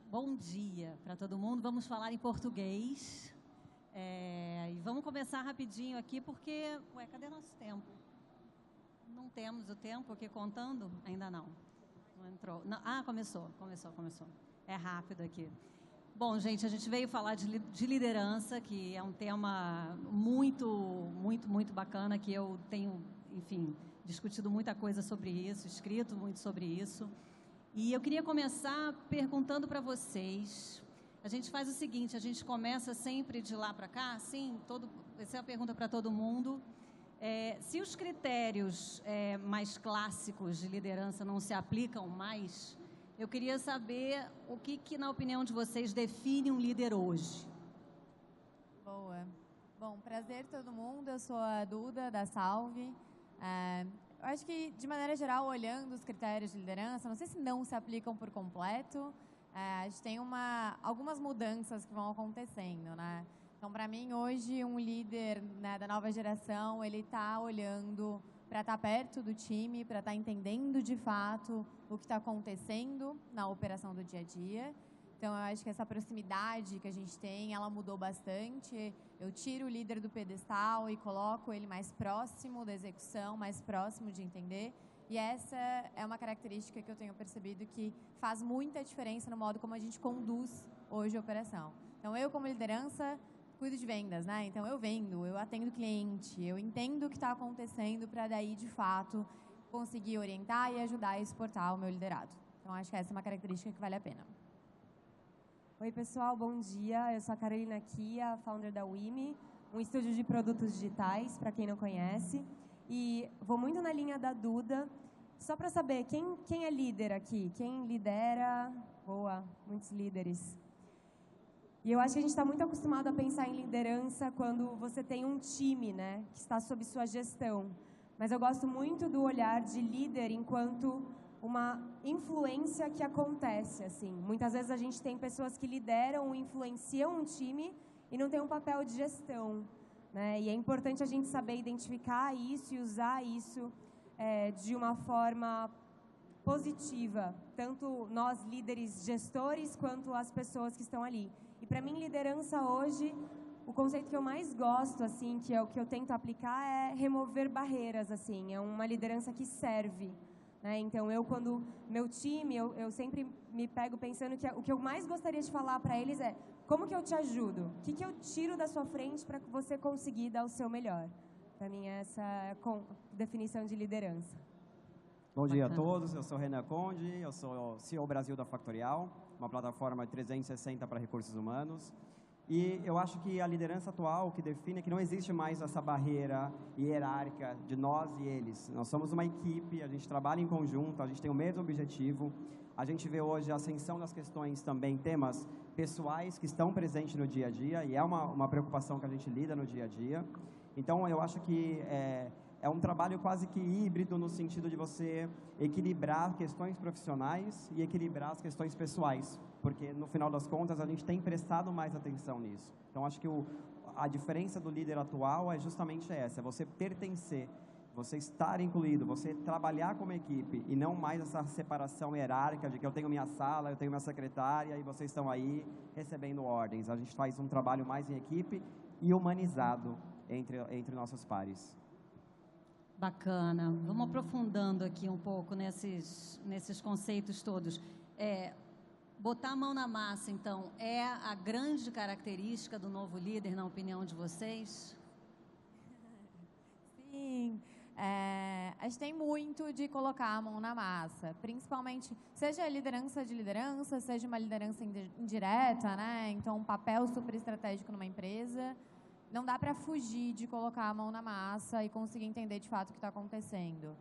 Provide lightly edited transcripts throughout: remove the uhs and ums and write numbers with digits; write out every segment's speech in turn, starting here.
Bom dia para todo mundo. Vamos falar em português. E vamos começar rapidinho aqui, porque... cadê nosso tempo? Não temos o tempo aqui contando? Ainda não. Não entrou. Não. Começou. É rápido aqui. Bom, gente, a gente veio falar de liderança, que é um tema muito bacana, que eu tenho, enfim, discutido muita coisa sobre isso, escrito muito sobre isso. E eu queria começar perguntando para vocês. A gente faz o seguinte, a gente começa sempre de lá para cá, sim, essa é a pergunta para todo mundo. Se os critérios mais clássicos de liderança não se aplicam mais, eu queria saber o que na opinião de vocês, define um líder hoje. Boa. Bom, prazer todo mundo, eu sou a Duda, da Salve. Eu acho que, de maneira geral, olhando os critérios de liderança, não sei se não se aplicam por completo, a gente tem algumas mudanças que vão acontecendo, né? Então, para mim, hoje, um líder, né, da nova geração, ele está olhando para estar perto do time, para estar entendendo de fato o que está acontecendo na operação do dia a dia. Então, eu acho que essa proximidade que a gente tem, ela mudou bastante. Eu tiro o líder do pedestal e coloco ele mais próximo da execução, mais próximo de entender. E essa é uma característica que eu tenho percebido que faz muita diferença no modo como a gente conduz hoje a operação. Então, eu como liderança, cuido de vendas, né? Então, eu vendo, eu atendo cliente, eu entendo o que está acontecendo para daí, de fato, conseguir orientar e ajudar a exportar o meu liderado. Então, acho que essa é uma característica que vale a pena. Oi, pessoal, bom dia. Eu sou a Carolina Kia, founder da WIMI, um estúdio de produtos digitais, para quem não conhece. E vou muito na linha da Duda, só para saber, quem é líder aqui? Quem lidera? Boa, muitos líderes. E eu acho que a gente está muito acostumado a pensar em liderança quando você tem um time, né, que está sob sua gestão. Mas eu gosto muito do olhar de líder enquanto uma influência que acontece, assim. Muitas vezes a gente tem pessoas que lideram, influenciam um time e não tem um papel de gestão, né? E é importante a gente saber identificar isso e usar isso de uma forma positiva, tanto nós líderes gestores quanto as pessoas que estão ali. E para mim, liderança hoje, o conceito que eu mais gosto, assim, que é o que eu tento aplicar, é remover barreiras, assim. É uma liderança que serve. Então, quando meu time, eu sempre me pego pensando que o que eu mais gostaria de falar para eles é como que eu te ajudo? O que eu tiro da sua frente para que você conseguir dar o seu melhor? Para mim, essa é a definição de liderança. Bom dia a todos, eu sou Renan Conde, eu sou CEO Brasil da Factorial, uma plataforma 360 para recursos humanos. E eu acho que a liderança atual que define é que não existe mais essa barreira hierárquica de nós e eles. Nós somos uma equipe, a gente trabalha em conjunto, a gente tem o mesmo objetivo. A gente vê hoje a ascensão das questões também, temas pessoais que estão presentes no dia a dia, e é uma preocupação que a gente lida no dia a dia. Então, eu acho que é um trabalho quase que híbrido no sentido de você equilibrar questões profissionais e equilibrar as questões pessoais, porque no final das contas a gente tem prestado mais atenção nisso. Então acho que a diferença do líder atual é justamente essa, é você pertencer, você estar incluído, você trabalhar como equipe e não mais essa separação hierárquica de que eu tenho minha sala, eu tenho minha secretária e vocês estão aí recebendo ordens. A gente faz um trabalho mais em equipe e humanizado entre nossos pares. Bacana. Vamos aprofundando aqui um pouco nesses conceitos todos. Botar a mão na massa, então, é a grande característica do novo líder, na opinião de vocês? Sim. A gente tem muito de colocar a mão na massa, principalmente, seja a liderança de liderança, seja uma liderança indireta, né? Então, um papel super estratégico numa empresa. Não dá para fugir de colocar a mão na massa e conseguir entender de fato o que está acontecendo.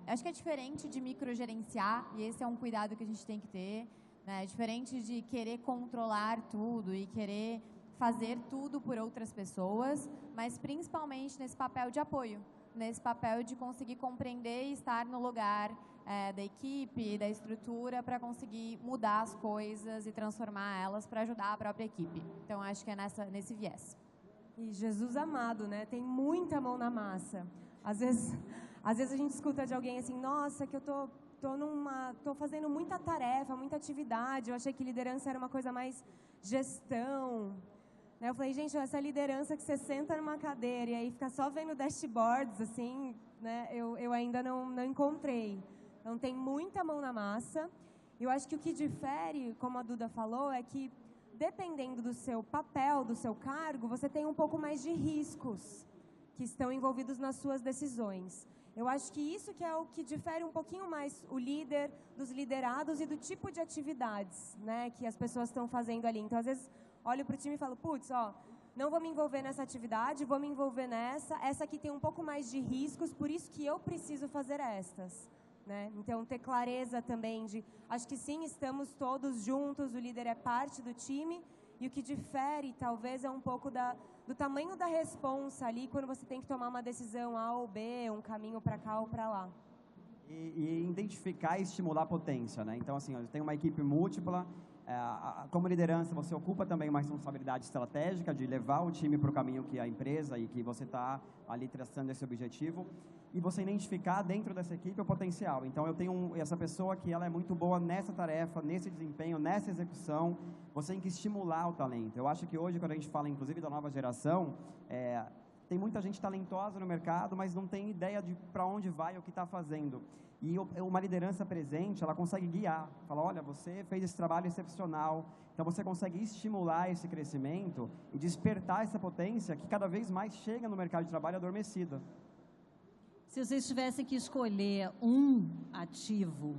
Acho que é diferente de microgerenciar, e esse é um cuidado que a gente tem que ter, né? É diferente de querer controlar tudo e querer fazer tudo por outras pessoas, mas principalmente nesse papel de apoio, nesse papel de conseguir compreender e estar no lugar da equipe, da estrutura, para conseguir mudar as coisas e transformar elas para ajudar a própria equipe. Então, acho que é nesse viés. E Jesus amado, né? Tem muita mão na massa. Às vezes a gente escuta de alguém assim, nossa, que eu tô tô fazendo muita tarefa, muita atividade. Eu achei que liderança era uma coisa mais gestão. Eu falei, gente, essa liderança que você senta numa cadeira e aí fica só vendo dashboards, assim, né, eu ainda não encontrei. Então, tem muita mão na massa. Eu acho que o que difere, como a Duda falou, é que, dependendo do seu papel, do seu cargo, você tem um pouco mais de riscos que estão envolvidos nas suas decisões. Eu acho que isso que é o que difere um pouquinho mais o líder dos liderados e do tipo de atividades, né, que as pessoas estão fazendo ali. Então, às vezes, olho para o time e falo, putz, não vou me envolver nessa atividade, vou me envolver nessa. Essa aqui tem um pouco mais de riscos, por isso que eu preciso fazer estas. Né? Então, ter clareza também de... Acho que sim, estamos todos juntos, o líder é parte do time, e o que difere, talvez, é um pouco do tamanho da responsa ali, quando você tem que tomar uma decisão A ou B, um caminho para cá ou para lá. E identificar e estimular a potência, né? Então, assim, eu tenho uma equipe múltipla. Como liderança, você ocupa também uma responsabilidade estratégica de levar o time para o caminho que a empresa e que você está ali traçando esse objetivo, e você identificar dentro dessa equipe o potencial. Então, eu tenho essa pessoa que ela é muito boa nessa tarefa, nesse desempenho, nessa execução. Você tem que estimular o talento. Eu acho que hoje, quando a gente fala, inclusive, da nova geração, tem muita gente talentosa no mercado, mas não tem ideia de para onde vai, o que está fazendo. E uma liderança presente, ela consegue guiar. Fala, olha, você fez esse trabalho excepcional. Então, você consegue estimular esse crescimento e despertar essa potência que cada vez mais chega no mercado de trabalho adormecida. Se vocês tivessem que escolher um ativo,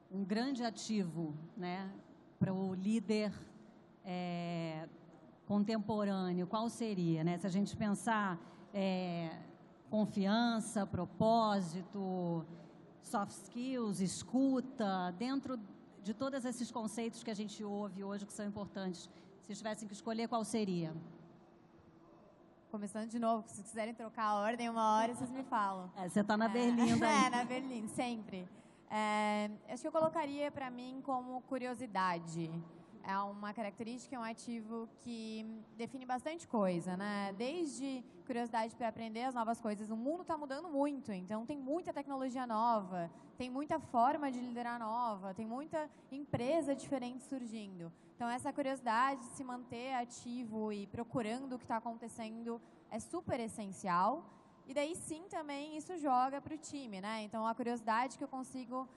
um grande ativo, né, para o líder contemporâneo, qual seria? Né? Se a gente pensar confiança, propósito, soft skills, escuta, dentro de todos esses conceitos que a gente ouve hoje, que são importantes, se tivessem que escolher, qual seria? Começando de novo, se quiserem trocar a ordem uma hora, vocês me falam. Você está na Berlinda aí. Na Berlim, sempre. Acho que eu colocaria para mim como curiosidade. É uma característica, um ativo que define bastante coisa, né? Desde curiosidade para aprender as novas coisas. O mundo está mudando muito, então tem muita tecnologia nova, tem muita forma de liderar nova, tem muita empresa diferente surgindo. Então, essa curiosidade de se manter ativo e procurando o que está acontecendo é super essencial. E daí, sim, também isso joga para o time, né? Então, a curiosidade que eu consigo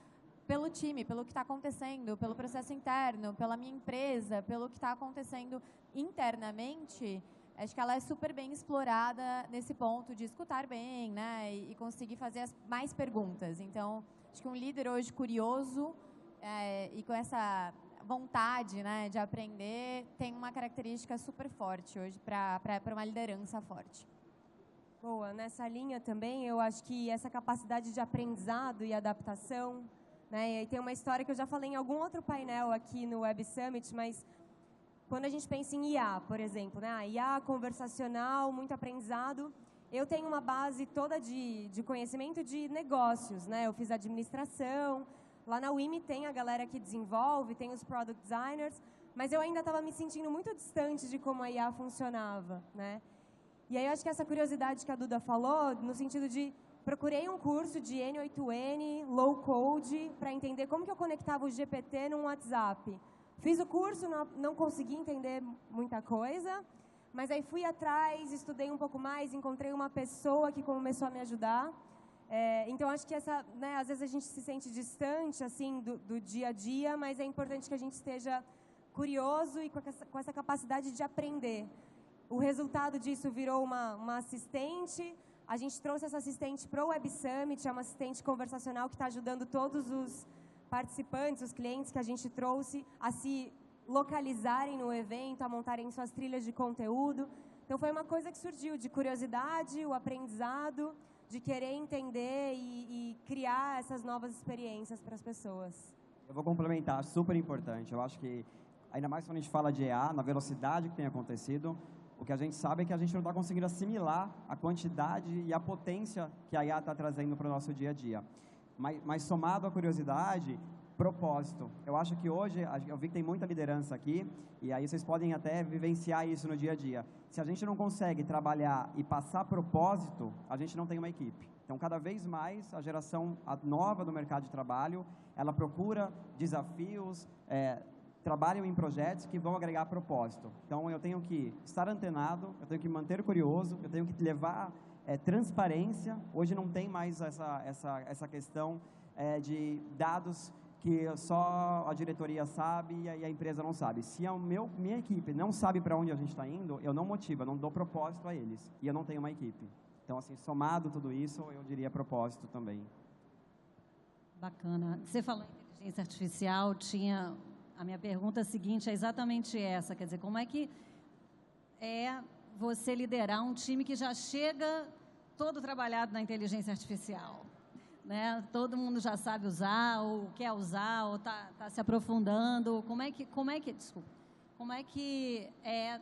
pelo time, pelo que está acontecendo, pelo processo interno, pela minha empresa, pelo que está acontecendo internamente, acho que ela é super bem explorada nesse ponto de escutar bem, né? E conseguir fazer mais perguntas. Então, acho que um líder hoje curioso e com essa vontade, né, de aprender, tem uma característica super forte hoje para uma liderança forte. Boa, nessa linha também, eu acho que essa capacidade de aprendizado e adaptação, né, e aí tem uma história que eu já falei em algum outro painel aqui no Web Summit, mas quando a gente pensa em IA, por exemplo, né, IA conversacional, muito aprendizado, eu tenho uma base toda de conhecimento de negócios, né, eu fiz administração. Lá na WIMI tem a galera que desenvolve, tem os product designers, mas eu ainda estava me sentindo muito distante de como a IA funcionava, né? E aí eu acho que essa curiosidade que a Duda falou, no sentido de procurei um curso de N8N, low code, para entender como que eu conectava o GPT num WhatsApp. Fiz o curso, não consegui entender muita coisa, mas aí fui atrás, estudei um pouco mais, encontrei uma pessoa que começou a me ajudar. Então, acho que né, às vezes a gente se sente distante assim, do dia a dia, mas é importante que a gente esteja curioso e com essa capacidade de aprender. O resultado disso virou uma assistente. A gente trouxe essa assistente para o Web Summit, é uma assistente conversacional que está ajudando todos os participantes, os clientes que a gente trouxe a se localizarem no evento, a montarem suas trilhas de conteúdo. Então, foi uma coisa que surgiu de curiosidade, o aprendizado, de querer entender e criar essas novas experiências para as pessoas. Eu vou complementar, super importante. Eu acho que, ainda mais quando a gente fala de EA, na velocidade que tem acontecido, o que a gente sabe é que a gente não está conseguindo assimilar a quantidade e a potência que a IA está trazendo para o nosso dia a dia. Mas somado à curiosidade, propósito. Eu acho que hoje, eu vi que tem muita liderança aqui, e aí vocês podem até vivenciar isso no dia a dia. Se a gente não consegue trabalhar e passar propósito, a gente não tem uma equipe. Então, cada vez mais, a geração nova do mercado de trabalho, ela procura desafios, trabalham em projetos que vão agregar propósito. Então, eu tenho que estar antenado, eu tenho que manter curioso, eu tenho que levar transparência. Hoje não tem mais essa questão de dados que só a diretoria sabe e a empresa não sabe. Se minha equipe não sabe para onde a gente está indo, eu não motivo, eu não dou propósito a eles. E eu não tenho uma equipe. Então, assim, somado tudo isso, eu diria propósito também. Bacana. Você falou em inteligência artificial, a minha pergunta seguinte é exatamente essa, quer dizer, como é que é você liderar um time que já chega todo trabalhado na inteligência artificial? Né? Todo mundo já sabe usar, ou quer usar, ou está se aprofundando. Como é que é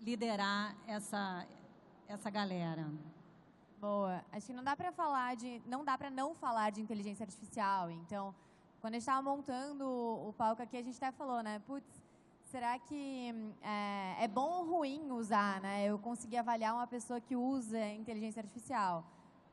liderar essa galera? Boa. Acho que não dá para não falar de inteligência artificial. Então, quando a gente estava montando o palco aqui, a gente até falou, né? Putz, será que é bom ou ruim usar, né? Eu consegui avaliar uma pessoa que usa inteligência artificial.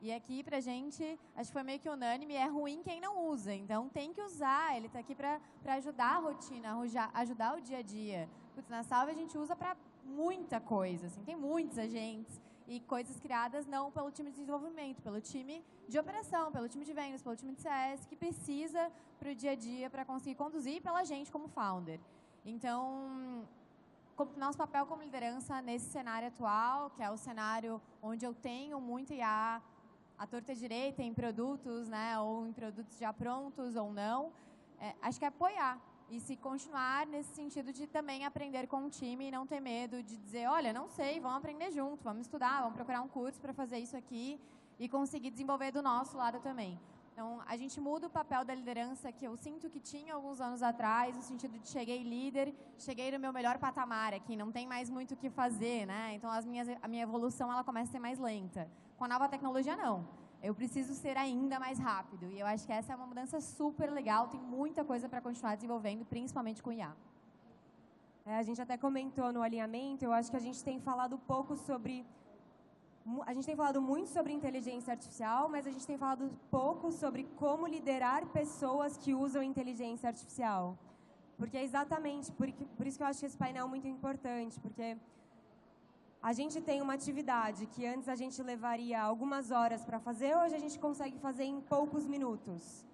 E aqui, pra gente, acho que foi meio que unânime, é ruim quem não usa. Então, tem que usar. Ele está aqui para ajudar a rotina, ajudar o dia a dia. Putz, na Salve a gente usa para muita coisa. Assim, tem muitos agentes e coisas criadas não pelo time de desenvolvimento, pelo time de operação, pelo time de vendas, pelo time de CS, que precisa para o dia a dia para conseguir conduzir, e pela gente como founder. Então, nosso papel como liderança nesse cenário atual, que é o cenário onde eu tenho muito IA, a torta direita em produtos, né, ou em produtos já prontos ou não, acho que é apoiar e se continuar nesse sentido de também aprender com o time e não ter medo de dizer, olha, não sei, vamos aprender junto, vamos estudar, vamos procurar um curso para fazer isso aqui e conseguir desenvolver do nosso lado também. Então, a gente muda o papel da liderança que eu sinto que tinha alguns anos atrás, no sentido de cheguei líder, cheguei no meu melhor patamar aqui, não tem mais muito o que fazer, né? Então, a minha evolução ela começa a ser mais lenta. Com a nova tecnologia, não. Eu preciso ser ainda mais rápido. E eu acho que essa é uma mudança super legal, tem muita coisa para continuar desenvolvendo, principalmente com IA. A gente até comentou no alinhamento, eu acho que a gente tem falado pouco sobre... A gente tem falado muito sobre inteligência artificial, mas a gente tem falado pouco sobre como liderar pessoas que usam inteligência artificial. Porque é exatamente por isso que eu acho que esse painel é muito importante, porque a gente tem uma atividade que antes a gente levaria algumas horas para fazer, hoje a gente consegue fazer em poucos minutos.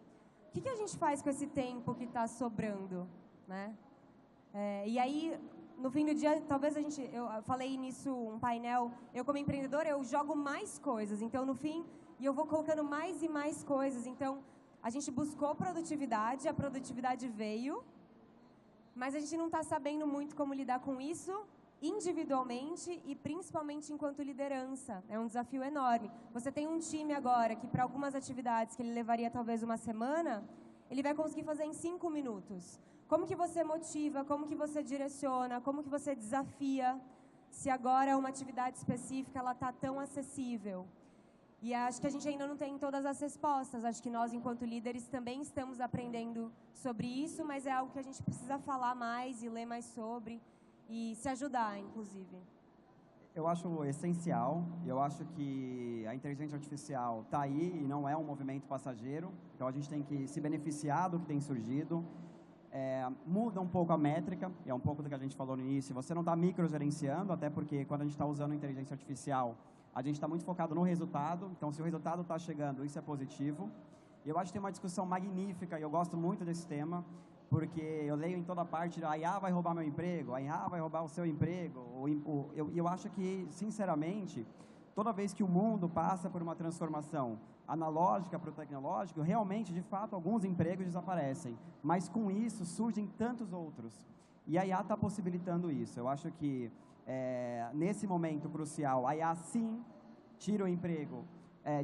O que a gente faz com esse tempo que está sobrando, né? E aí, no fim do dia, talvez eu falei nisso, um painel, eu como empreendedora, eu jogo mais coisas, então no fim, e eu vou colocando mais e mais coisas, então a gente buscou produtividade, a produtividade veio, mas a gente não está sabendo muito como lidar com isso individualmente e principalmente enquanto liderança, é um desafio enorme. Você tem um time agora que para algumas atividades que ele levaria talvez uma semana, ele vai conseguir fazer em 5 minutos. Como que você motiva, como que você direciona, como que você desafia, se agora uma atividade específica ela está tão acessível? E acho que a gente ainda não tem todas as respostas, acho que nós enquanto líderes também estamos aprendendo sobre isso, mas é algo que a gente precisa falar mais e ler mais sobre e se ajudar, inclusive. Eu acho essencial, eu acho que a inteligência artificial está aí e não é um movimento passageiro, então a gente tem que se beneficiar do que tem surgido. Muda um pouco a métrica, é um pouco do que a gente falou no início, você não está microgerenciando, até porque quando a gente está usando inteligência artificial, a gente está muito focado no resultado, então se o resultado está chegando, isso é positivo. E eu acho que tem uma discussão magnífica, e eu gosto muito desse tema, porque eu leio em toda parte, a IA vai roubar meu emprego, a IA vai roubar o seu emprego, eu acho que, sinceramente, toda vez que o mundo passa por uma transformação analógica para o tecnológico, realmente, de fato, alguns empregos desaparecem. Mas com isso surgem tantos outros. E a IA está possibilitando isso. Eu acho que, nesse momento crucial, a IA sim tira o emprego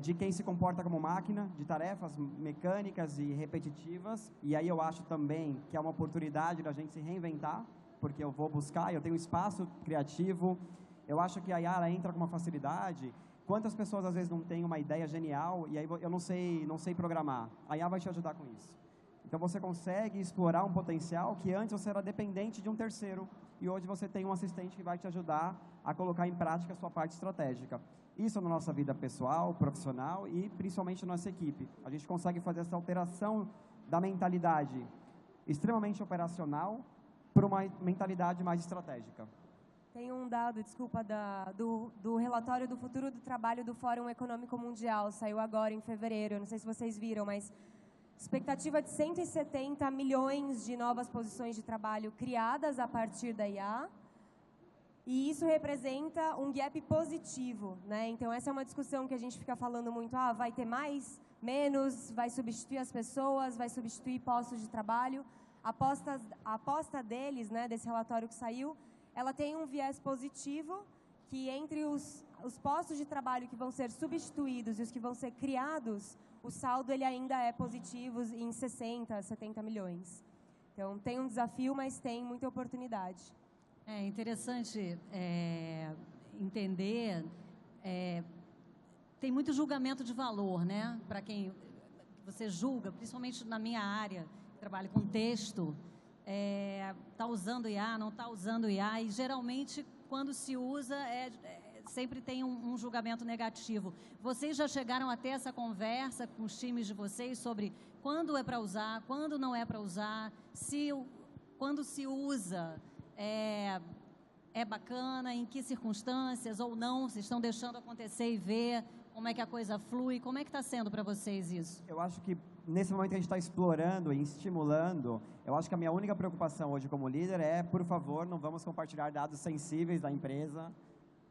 de quem se comporta como máquina, de tarefas mecânicas e repetitivas. E aí eu acho também que é uma oportunidade da gente se reinventar, porque eu vou buscar, eu tenho espaço criativo. Eu acho que a IA ela entra com uma facilidade. Quantas pessoas às vezes não têm uma ideia genial e aí eu não sei programar? A IA vai te ajudar com isso. Então você consegue explorar um potencial que antes você era dependente de um terceiro e hoje você tem um assistente que vai te ajudar a colocar em prática a sua parte estratégica. isso na nossa vida pessoal, profissional e principalmente na nossa equipe. A gente consegue fazer essa alteração da mentalidade extremamente operacional para uma mentalidade mais estratégica. Tem um dado, desculpa, do relatório do futuro do trabalho do Fórum Econômico Mundial, saiu agora em fevereiro, eu não sei se vocês viram, mas expectativa de 170 milhões de novas posições de trabalho criadas a partir da IA, e isso representa um gap positivo, né? Então, essa é uma discussão que a gente fica falando muito, vai ter mais, menos, vai substituir as pessoas, vai substituir postos de trabalho. A aposta deles, né, desse relatório que saiu, ela tem um viés positivo, que entre os postos de trabalho que vão ser substituídos e os que vão ser criados, o saldo ele ainda é positivo em 60, 70 milhões. Então, tem um desafio, mas tem muita oportunidade. É interessante entender, tem muito julgamento de valor, né? Para quem você julga, principalmente na minha área, trabalho com texto, está usando IA, não está usando IA, e geralmente quando se usa sempre tem um julgamento negativo. Vocês já chegaram a ter essa conversa com os times de vocês sobre quando é para usar, quando não é para usar, quando se usa, é bacana, em que circunstâncias ou não, vocês estão deixando acontecer e ver como é que a coisa flui, como é que está sendo para vocês isso? Eu acho que nesse momento que a gente está explorando e estimulando, eu acho que a minha única preocupação hoje como líder é, por favor, não vamos compartilhar dados sensíveis da empresa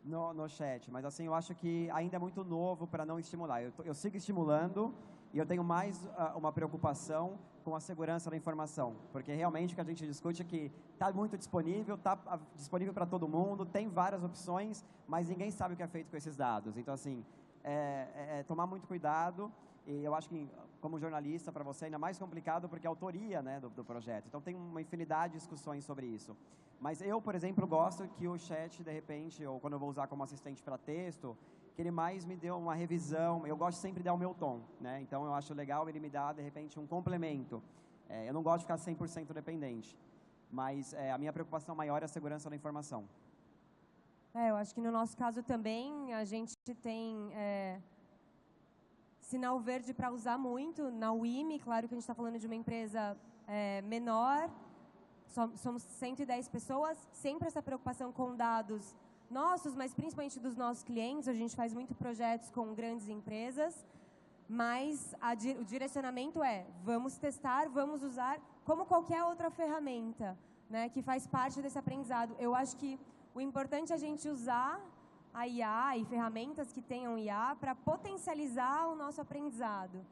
no chat. Mas assim, eu acho que ainda é muito novo para não estimular. Eu sigo estimulando e eu tenho mais uma preocupação com a segurança da informação. Porque realmente o que a gente discute é que está muito disponível, está disponível para todo mundo, tem várias opções, mas ninguém sabe o que é feito com esses dados. Então, assim, tomar muito cuidado. E eu acho que, como jornalista, para você é ainda mais complicado porque é a autoria, né, do projeto. Então, tem uma infinidade de discussões sobre isso. Mas eu, por exemplo, gosto que o chat, de repente, ou quando eu vou usar como assistente para texto, que ele mais me dê uma revisão. Eu gosto sempre de dar o meu tom, né? Então, eu acho legal ele me dar, de repente, um complemento. Eu não gosto de ficar 100% dependente. Mas a minha preocupação maior é a segurança da informação. Eu acho que no nosso caso também, a gente tem sinal verde para usar muito. Na WIMI, claro que a gente está falando de uma empresa menor, somos 110 pessoas, sempre essa preocupação com dados nossos, mas principalmente dos nossos clientes. A gente faz muito projetos com grandes empresas, mas o direcionamento vamos testar, vamos usar como qualquer outra ferramenta, né, que faz parte desse aprendizado. Eu acho que o importante é a gente usar a IA e ferramentas que tenham IA para potencializar o nosso aprendizado.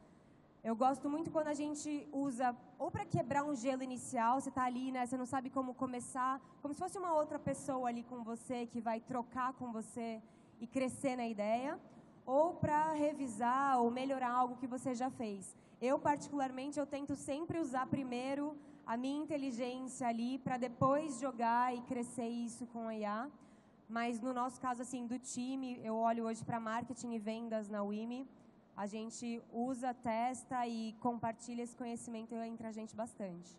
Eu gosto muito quando a gente usa, ou para quebrar um gelo inicial, você está ali, né, você não sabe como começar, como se fosse uma outra pessoa ali com você, que vai trocar com você e crescer na ideia, ou para revisar ou melhorar algo que você já fez. Eu, particularmente, eu tento sempre usar primeiro a minha inteligência ali, para depois jogar e crescer isso com a IA. Mas no nosso caso, assim, do time, eu olho hoje para marketing e vendas na WIMI, a gente usa, testa e compartilha esse conhecimento entre a gente bastante.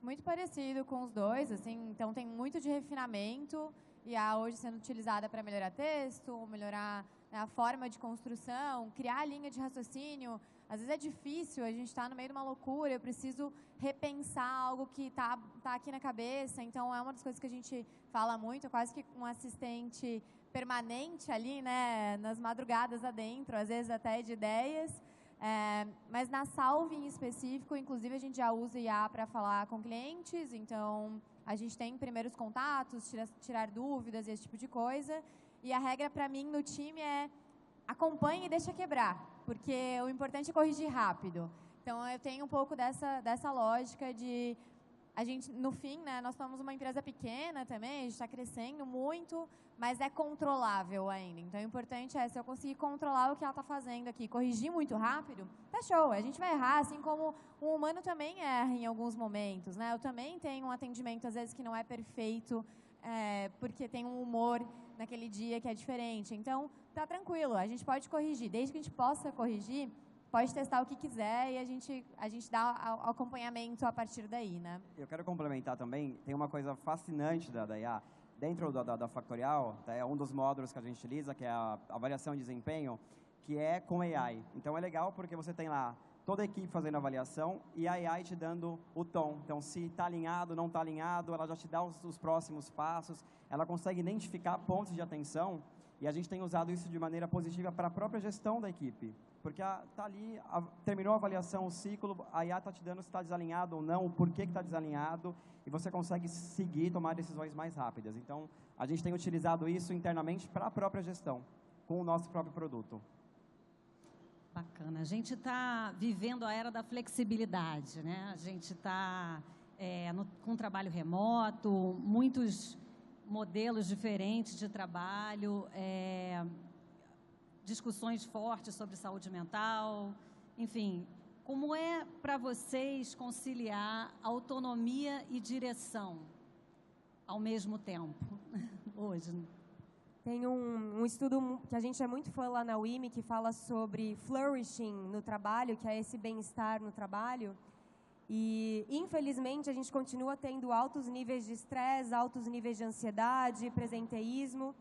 Muito parecido com os dois, assim, então tem muito de refinamento, e a hoje sendo utilizada para melhorar texto, melhorar, né, a forma de construção, criar a linha de raciocínio. Às vezes é difícil, a gente está no meio de uma loucura, eu preciso repensar algo que tá aqui na cabeça, então é uma das coisas que a gente fala muito, é quase que um assistente permanente ali, né, nas madrugadas adentro, às vezes até de ideias. Mas na Salve em específico, inclusive a gente já usa IA para falar com clientes, então a gente tem primeiros contatos, tirar dúvidas e esse tipo de coisa. E a regra para mim no time é acompanhe e deixa quebrar, porque o importante é corrigir rápido. Então eu tenho um pouco dessa lógica de a gente, no fim, né, nós somos uma empresa pequena também, a gente está crescendo muito, mas é controlável ainda. Então, o importante é, se eu conseguir controlar o que ela está fazendo aqui, corrigir muito rápido, tá show. A gente vai errar, assim como um humano também erra em alguns momentos, né? Eu também tenho um atendimento, às vezes, que não é perfeito, porque tem um humor naquele dia que é diferente. Então, tá tranquilo, a gente pode corrigir. Desde que a gente possa corrigir, pode testar o que quiser e a gente dá acompanhamento a partir daí, né? Eu quero complementar também, tem uma coisa fascinante da IA. dentro da Factorial, é um dos módulos que a gente utiliza, que é a avaliação de desempenho, que é com AI. Então, é legal porque você tem lá toda a equipe fazendo a avaliação e a AI te dando o tom. Então, se está alinhado, não está alinhado, ela já te dá os próximos passos, ela consegue identificar pontos de atenção e a gente tem usado isso de maneira positiva para a própria gestão da equipe. Porque está ali, terminou a avaliação, o ciclo, a IA está te dando se está desalinhado ou não, o porquê que está desalinhado, e você consegue seguir, tomar decisões mais rápidas. Então, a gente tem utilizado isso internamente para a própria gestão, com o nosso próprio produto. Bacana. A gente está vivendo a era da flexibilidade, né? A gente está com trabalho remoto, muitos modelos diferentes de trabalho, discussões fortes sobre saúde mental, enfim. Como é para vocês conciliar autonomia e direção ao mesmo tempo, hoje? Tem um estudo que a gente é muito fã lá na WIMI, que fala sobre flourishing no trabalho, que é esse bem-estar no trabalho. E, infelizmente, a gente continua tendo altos níveis de estresse, altos níveis de ansiedade, presenteísmo.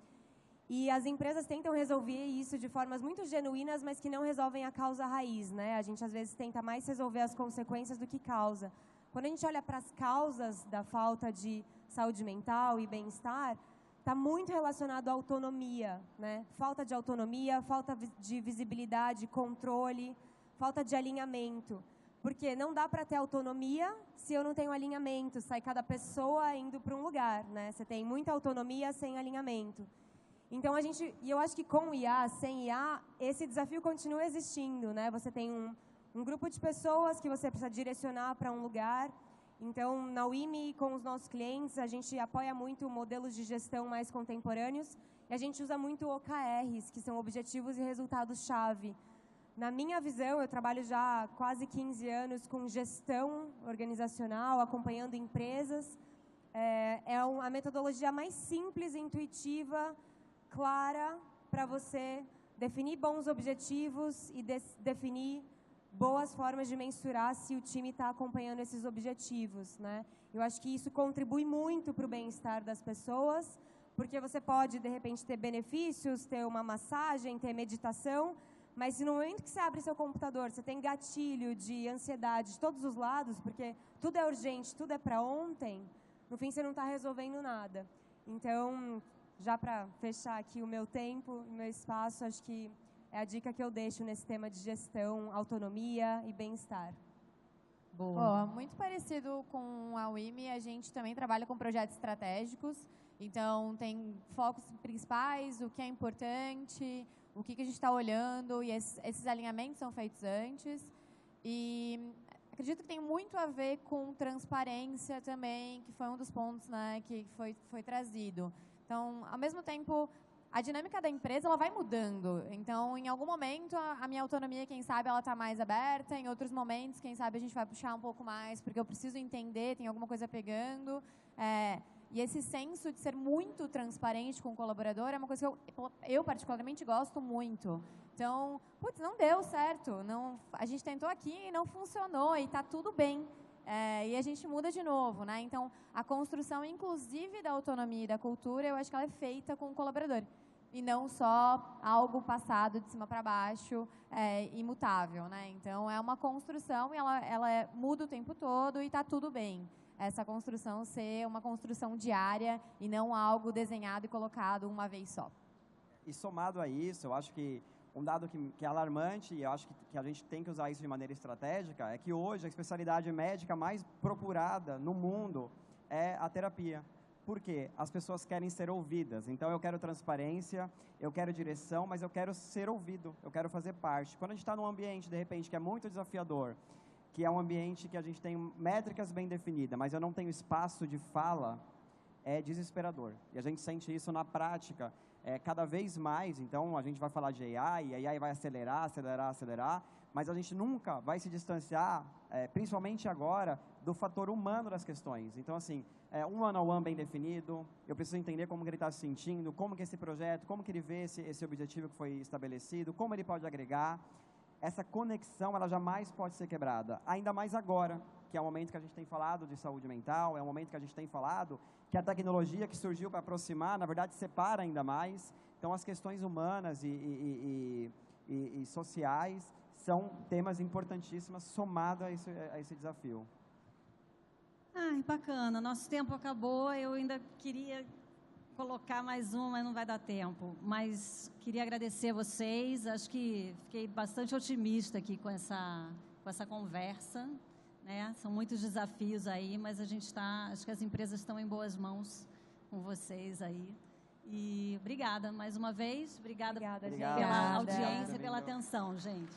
E as empresas tentam resolver isso de formas muito genuínas, mas que não resolvem a causa raiz, né? A gente, às vezes, tenta mais resolver as consequências do que causa. Quando a gente olha para as causas da falta de saúde mental e bem-estar, está muito relacionado à autonomia, né? Falta de autonomia, falta de visibilidade, controle, falta de alinhamento. Porque não dá para ter autonomia se eu não tenho alinhamento, sai cada pessoa indo para um lugar, né? Você tem muita autonomia sem alinhamento. Então, eu acho que com IA, sem IA, esse desafio continua existindo, né? Você tem um grupo de pessoas que você precisa direcionar para um lugar. Então, na WIMI, com os nossos clientes, a gente apoia muito modelos de gestão mais contemporâneos e a gente usa muito OKRs, que são Objetivos e Resultados-Chave. Na minha visão, eu trabalho já há quase 15 anos com gestão organizacional, acompanhando empresas. A metodologia mais simples, intuitiva, clara, para você definir bons objetivos e definir boas formas de mensurar se o time está acompanhando esses objetivos, né? Eu acho que isso contribui muito para o bem-estar das pessoas, porque você pode, de repente, ter benefícios, ter uma massagem, ter meditação, mas se no momento que você abre seu computador, você tem gatilho de ansiedade de todos os lados, porque tudo é urgente, tudo é para ontem, no fim você não está resolvendo nada. Então, já para fechar aqui o meu tempo, o meu espaço, acho que é a dica que eu deixo nesse tema de gestão, autonomia e bem-estar. Boa. Muito parecido com a WIMI, a gente também trabalha com projetos estratégicos. Então, tem focos principais, o que é importante, o que a gente está olhando, e esses alinhamentos são feitos antes. E acredito que tem muito a ver com transparência também, que foi um dos pontos, né, que foi trazido. Então, ao mesmo tempo, a dinâmica da empresa ela vai mudando. Então, em algum momento, a minha autonomia, quem sabe, ela está mais aberta. Em outros momentos, quem sabe, a gente vai puxar um pouco mais, porque eu preciso entender, tem alguma coisa pegando. E esse senso de ser muito transparente com o colaborador é uma coisa que eu particularmente gosto muito. Então, putz, não deu certo. A gente tentou aqui e não funcionou, e está tudo bem. E a gente muda de novo, né? Então, a construção, inclusive, da autonomia e da cultura, eu acho que ela é feita com o colaborador. E não só algo passado de cima para baixo, imutável, né? Então, é uma construção e ela muda o tempo todo e está tudo bem. Essa construção ser uma construção diária e não algo desenhado e colocado uma vez só. E somado a isso, eu acho que um dado que é alarmante, e eu acho que a gente tem que usar isso de maneira estratégica, é que hoje a especialidade médica mais procurada no mundo é a terapia. Por quê? As pessoas querem ser ouvidas. Então, eu quero transparência, eu quero direção, mas eu quero ser ouvido, eu quero fazer parte. Quando a gente está num ambiente, de repente, que é muito desafiador, que é um ambiente que a gente tem métricas bem definidas, mas eu não tenho espaço de fala, é desesperador. E a gente sente isso na prática cada vez mais. Então, a gente vai falar de AI, e a AI vai acelerar, mas a gente nunca vai se distanciar, principalmente agora, do fator humano das questões. Então, assim, um one-on-one bem definido, eu preciso entender como que ele está se sentindo, como que esse projeto, como que ele vê esse objetivo que foi estabelecido, como ele pode agregar. Essa conexão, ela jamais pode ser quebrada, ainda mais agora, que é o momento que a gente tem falado de saúde mental, é o momento que a gente tem falado que a tecnologia que surgiu para aproximar, na verdade, separa ainda mais. Então, as questões humanas e sociais são temas importantíssimos somados a esse desafio. Ai, bacana. Nosso tempo acabou. Eu ainda queria colocar mais uma, mas não vai dar tempo. Mas queria agradecer a vocês. Acho que fiquei bastante otimista aqui com essa conversa, né? São muitos desafios aí, mas acho que as empresas estão em boas mãos com vocês aí. E obrigada mais uma vez. Obrigada Obrigada, gente. pela audiência e pela atenção, gente.